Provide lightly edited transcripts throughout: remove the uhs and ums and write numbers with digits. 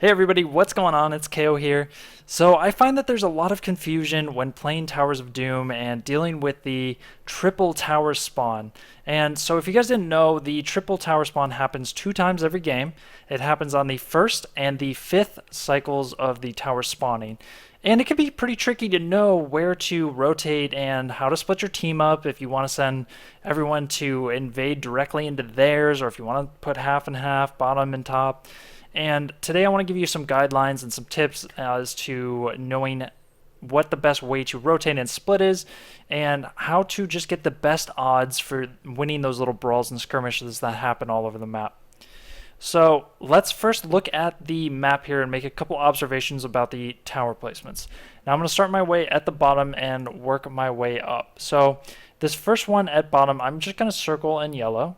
Hey everybody, what's going on? It's Kaeyoh here. So I find that there's a lot of confusion when playing Towers of Doom and dealing with the triple tower spawn. And so if you guys didn't know, the triple tower spawn happens 2 times every game. It happens on the first and the fifth cycles of the tower spawning. And it can be pretty tricky to know where to rotate and how to split your team up if you want to send everyone to invade directly into theirs, or if you want to put half and half, bottom and top. And today I want to give you some guidelines and some tips as to knowing what the best way to rotate and split is, and how to just get the best odds for winning those little brawls and skirmishes that happen all over the map. So let's first look at the map here and make a couple observations about the tower placements. Now I'm going to start my way at the bottom and work my way up. So this first one at bottom, I'm just going to circle in yellow,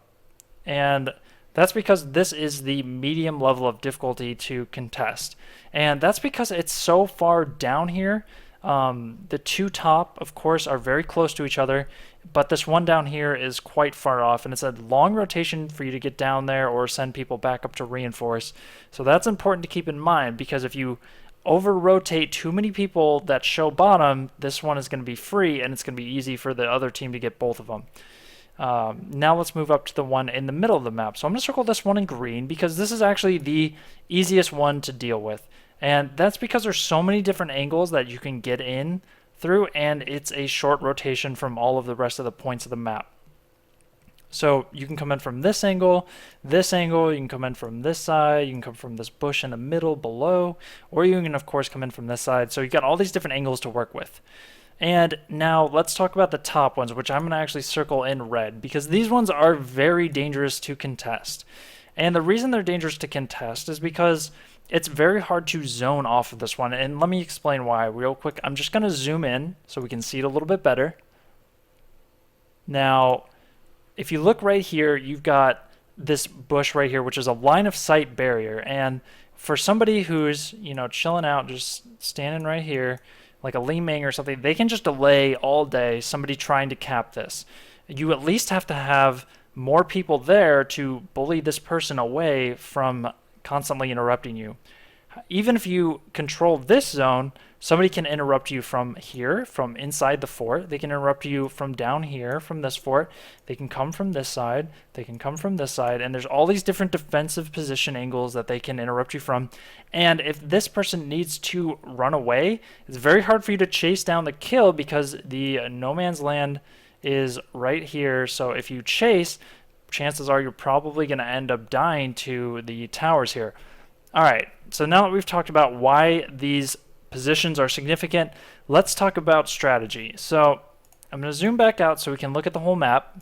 and that's because this is the medium level of difficulty to contest. And that's because it's so far down here. The two top, of course, are very close to each other, but this one down here is quite far off, and it's a long rotation for you to get down there or send people back up to reinforce. So that's important to keep in mind, because if you over-rotate too many people that show bottom, this one is going to be free, and it's going to be easy for the other team to get both of them. Now let's move up to the one in the middle of the map. So I'm going to circle this one in green because this is actually the easiest one to deal with. And that's because there's so many different angles that you can get in through, and it's a short rotation from all of the rest of the points of the map. So you can come in from this angle, you can come in from this side, you can come from this bush in the middle below, or you can of course come in from this side. So you've got all these different angles to work with. And now let's talk about the top ones, which I'm going to actually circle in red, because these ones are very dangerous to contest. And the reason they're dangerous to contest is because it's very hard to zone off of this one. And let me explain why real quick. I'm just going to zoom in so we can see it a little bit better. Now, if you look right here, you've got this bush right here, which is a line of sight barrier. And for somebody who's, chilling out, just standing right here, like a Li Ming or something, they can just delay all day somebody trying to cap this. You at least have to have more people there to bully this person away from constantly interrupting you. Even if you control this zone, somebody can interrupt you from here, from inside the fort. They can interrupt you from down here, from this fort. They can come from this side. They can come from this side. And there's all these different defensive position angles that they can interrupt you from. And if this person needs to run away, it's very hard for you to chase down the kill because the no man's land is right here. So if you chase, chances are you're probably going to end up dying to the towers here. All right, so now that we've talked about why these positions are significant, let's talk about strategy. So I'm going to zoom back out so we can look at the whole map.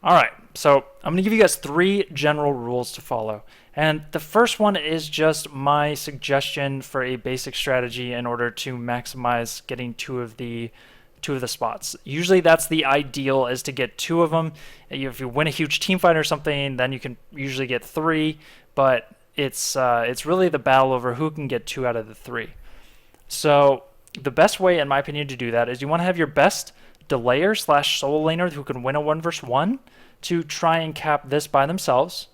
All right, so I'm going to give you guys 3 general rules to follow. And the first one is just my suggestion for a basic strategy in order to maximize getting two of the spots. Usually that's the ideal, is to get 2 of them. If you win a huge team fight or something, then you can usually get 3, but it's really the battle over who can get 2 out of the 3. So the best way, in my opinion, to do that is you want to have your best delayer / solo laner who can win a 1 versus 1 to try and cap this by themselves,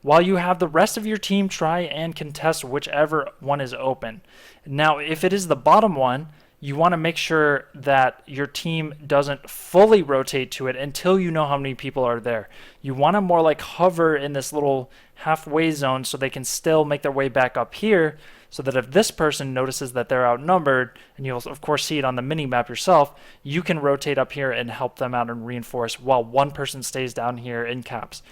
while you have the rest of your team try and contest whichever one is open. Now, if it is the bottom one, you want to make sure that your team doesn't fully rotate to it until you know how many people are there. You want to more like hover in this little halfway zone so they can still make their way back up here, so that if this person notices that they're outnumbered, and you'll of course see it on the mini map yourself, you can rotate up here and help them out and reinforce while one person stays down here in caps.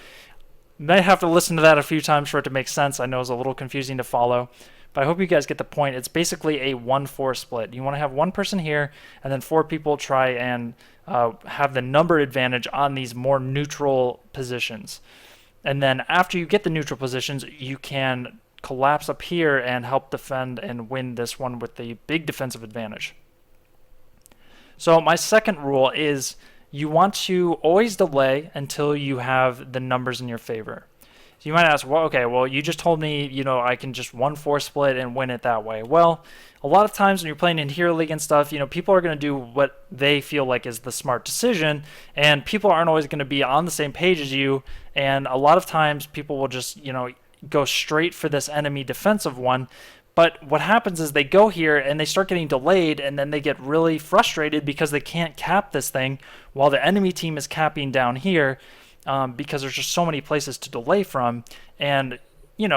You might have to listen to that a few times for it to make sense. I know it's a little confusing to follow, but I hope you guys get the point. It's basically a 1-4 split. You want to have one person here, and then 4 people try and have the number advantage on these more neutral positions. And then after you get the neutral positions, you can collapse up here and help defend and win this one with the big defensive advantage. So my second rule is you want to always delay until you have the numbers in your favor. So you might ask, well, okay, well, you just told me, I can just 1-4 split and win it that way. Well, a lot of times when you're playing in Hero League and stuff, people are going to do what they feel like is the smart decision, and people aren't always going to be on the same page as you, and a lot of times people will just, go straight for this enemy defensive one. But what happens is they go here and they start getting delayed, and then they get really frustrated because they can't cap this thing while the enemy team is capping down here, because there's just so many places to delay from. And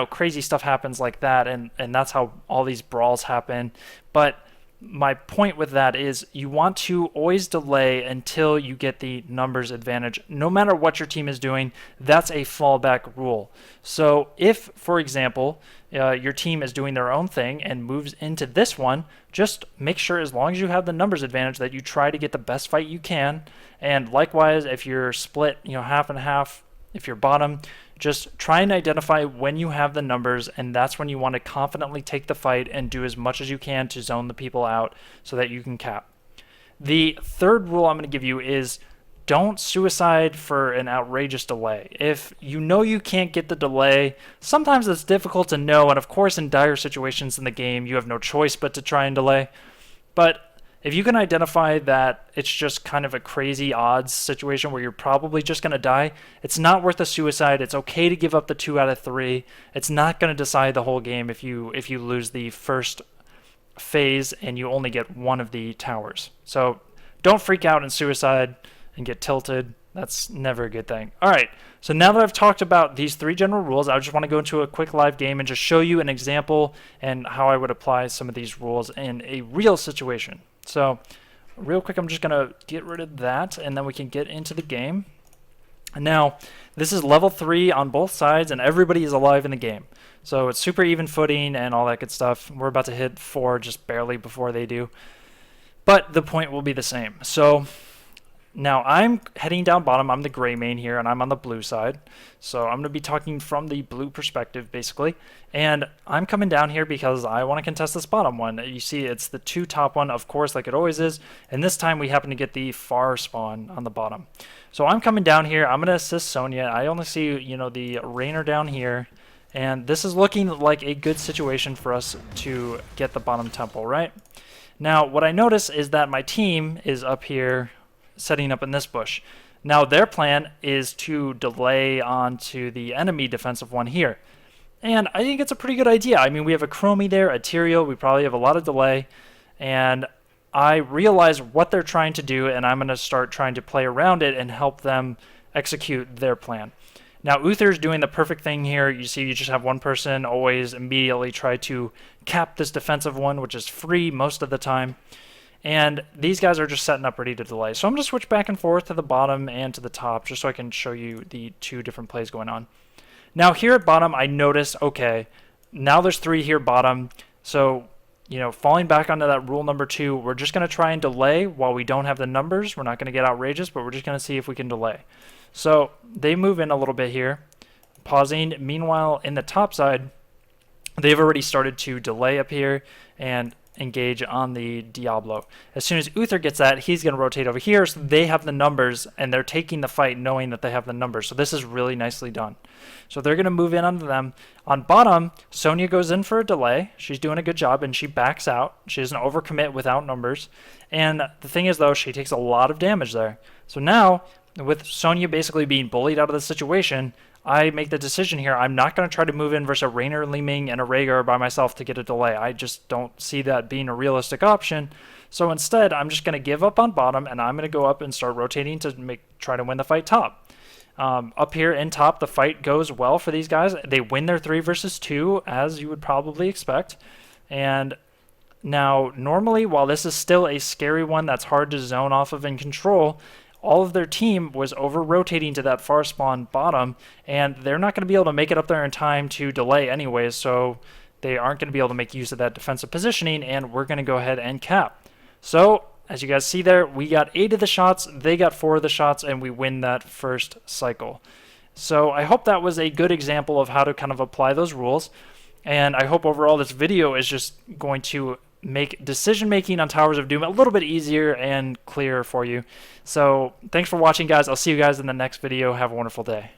crazy stuff happens like that, and that's how all these brawls happen. But my point with that is you want to always delay until you get the numbers advantage. No matter what your team is doing, that's a fallback rule. So if, for example, your team is doing their own thing and moves into this one, just make sure, as long as you have the numbers advantage, that you try to get the best fight you can. And likewise, if you're split, half and half, if you're bottom, just try and identify when you have the numbers, and that's when you want to confidently take the fight and do as much as you can to zone the people out so that you can cap. The third rule I'm going to give you is don't suicide for an outrageous delay. If you know you can't get the delay, sometimes it's difficult to know, and of course in dire situations in the game you have no choice but to try and delay. But if you can identify that it's just kind of a crazy odds situation where you're probably just going to die, it's not worth a suicide. It's okay to give up the 2 out of 3. It's not going to decide the whole game if you lose the first phase and you only get one of the towers. So don't freak out and suicide and get tilted. That's never a good thing. All right, so now that I've talked about these 3 general rules, I just want to go into a quick live game and just show you an example and how I would apply some of these rules in a real situation. So real quick, I'm just going to get rid of that, and then we can get into the game. Now, this is level 3 on both sides, and everybody is alive in the game. So it's super even footing and all that good stuff. We're about to hit 4 just barely before they do. But the point will be the same. So now I'm heading down bottom. I'm the gray main here, and I'm on the blue side. So I'm going to be talking from the blue perspective, basically. And I'm coming down here because I want to contest this bottom one. You see, it's the 2 top one, of course, like it always is. And this time we happen to get the far spawn on the bottom. So I'm coming down here. I'm going to assist Sonya. I only see, the Rainer down here. And this is looking like a good situation for us to get the bottom temple, right? Now, what I notice is that my team is up here setting up in this bush. Now their plan is to delay onto the enemy defensive one here. And I think it's a pretty good idea. I mean, we have a Chromie there, a Tyrael, we probably have a lot of delay. And I realize what they're trying to do, and I'm going to start trying to play around it and help them execute their plan. Now Uther's doing the perfect thing here. You see, you just have one person always immediately try to cap this defensive one, which is free most of the time. And these guys are just setting up ready to delay. So I'm going to switch back and forth to the bottom and to the top just so I can show you the 2 different plays going on. Now here at bottom, I noticed, okay, now there's 3 here bottom. So, falling back onto that rule number 2, we're just going to try and delay while we don't have the numbers. We're not going to get outrageous, but we're just going to see if we can delay. So they move in a little bit here, pausing. Meanwhile, in the top side, they've already started to delay up here and engage on the Diablo. As soon as Uther gets that, he's going to rotate over here, so they have the numbers, and they're taking the fight knowing that they have the numbers. So this is really nicely done. So they're going to move in onto them. On bottom, Sonya goes in for a delay. She's doing a good job, and she backs out. She doesn't overcommit without numbers. And the thing is, though, she takes a lot of damage there. So now, with Sonya basically being bullied out of the situation, I make the decision here. I'm not going to try to move in versus a Rainer, Li Ming, and a Rhaegar by myself to get a delay. I just don't see that being a realistic option. So instead, I'm just going to give up on bottom, and I'm going to go up and start rotating to try to win the fight top. Up here in top, the fight goes well for these guys. They win their 3 versus 2, as you would probably expect. And now, normally, while this is still a scary one that's hard to zone off of and control, all of their team was over-rotating to that far spawn bottom, and they're not going to be able to make it up there in time to delay anyways, so they aren't going to be able to make use of that defensive positioning, and we're going to go ahead and cap. So, as you guys see there, we got 8 of the shots, they got 4 of the shots, and we win that first cycle. So I hope that was a good example of how to kind of apply those rules, and I hope overall this video is just going to make decision making on Towers of Doom a little bit easier and clearer for you. So thanks for watching, guys. I'll see you guys in the next video. Have a wonderful day.